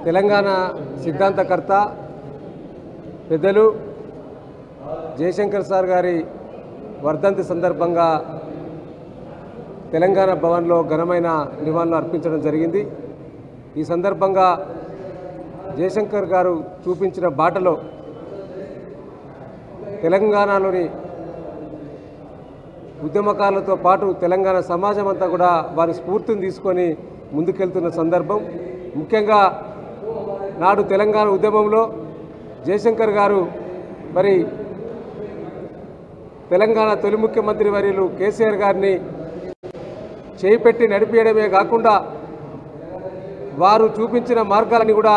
తెలంగాణ సిద్ధాంతకర్త పెద్దలు జయశంకర్ సార్ గారి వర్ధంతి సందర్భంగా తెలంగాణ భవన్లో ఘనమైన నివాళులు అర్పించడం జరిగింది। ఈ సందర్భంగా జయశంకర్ గారు చూపించిన బాటలో తెలంగాణలోని ఉద్యమకారులతో పాటు తెలంగాణ సమాజం అంతా కూడా వారి స్ఫూర్తిని తీసుకొని ముందుకెళ్తున్న సందర్భం। ముఖ్యంగా నాడు తెలంగాణ ఉద్యమంలో జయశంకర్ గారు మరి తెలంగాణ తొలి ముఖ్యమంత్రి వర్యులు కేసీఆర్ గారిని చేయిపెట్టి నడిపేయడమే కాకుండా వారు చూపించిన మార్గాలని కూడా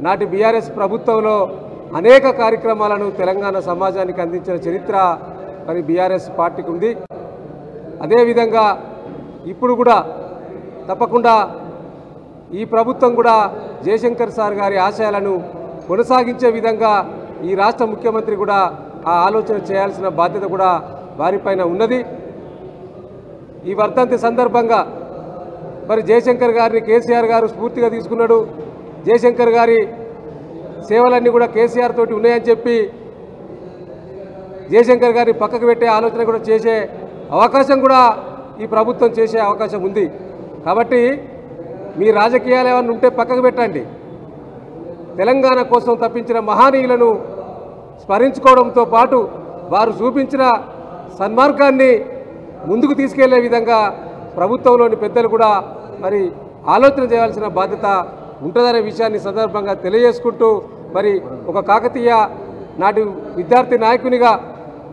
నాటి బీఆర్ఎస్ ప్రభుత్వంలో అనేక కార్యక్రమాలను తెలంగాణ సమాజానికి అందించిన చరిత్ర మరి బీఆర్ఎస్ పార్టీకి ఉంది। అదేవిధంగా ఇప్పుడు కూడా తప్పకుండా ఈ ప్రభుత్వం కూడా జయశంకర్ సార్ గారి ఆశయాలను కొనసాగించే విధంగా ఈ రాష్ట్ర ముఖ్యమంత్రి కూడా ఆ ఆలోచన చేయాల్సిన బాధ్యత కూడా వారిపైన ఉన్నది। ఈ వర్ధంతి సందర్భంగా మరి జయశంకర్ గారిని కేసీఆర్ గారు స్ఫూర్తిగా తీసుకున్నాడు। జయశంకర్ గారి సేవలన్నీ కూడా కేసీఆర్ తోటి ఉన్నాయని చెప్పి జయశంకర్ గారిని పక్కకు పెట్టే ఆలోచన కూడా చేసే అవకాశం కూడా ఈ ప్రభుత్వం చేసే అవకాశం ఉంది। కాబట్టి మీ రాజకీయాలు ఏమైనా ఉంటే పక్కకు పెట్టండి, తెలంగాణ కోసం తప్పించిన మహానీయులను స్మరించుకోవడంతో పాటు వారు చూపించిన సన్మార్గాన్ని ముందుకు తీసుకెళ్లే విధంగా ప్రభుత్వంలోని పెద్దలు కూడా మరి ఆలోచన చేయాల్సిన బాధ్యత ఉంటుందనే విషయాన్ని సందర్భంగా తెలియజేసుకుంటూ మరి ఒక కాకతీయ నాటి విద్యార్థి నాయకునిగా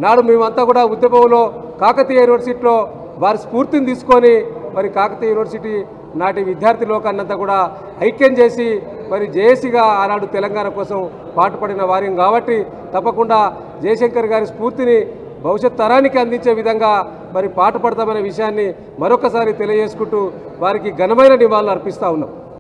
నాడు మేమంతా కూడా ఉద్యమంలో కాకతీయ యూనివర్సిటీలో వారి స్ఫూర్తిని తీసుకొని మరి కాకతీయ యూనివర్సిటీ నాటి విద్యార్థి లోకాన్నంతా కూడా ఐక్యం చేసి మరి జేఏసీగా ఆనాడు తెలంగాణ కోసం పాటుపడిన వారిని కాబట్టి తప్పకుండా జయశంకర్ గారి స్ఫూర్తిని భవిష్యత్ తరానికి అందించే విధంగా మరి పాటుపడతామనే విషయాన్ని మరొకసారి తెలియజేసుకుంటూ వారికి ఘనమైన నివాళులు అర్పిస్తూ ఉన్నాం।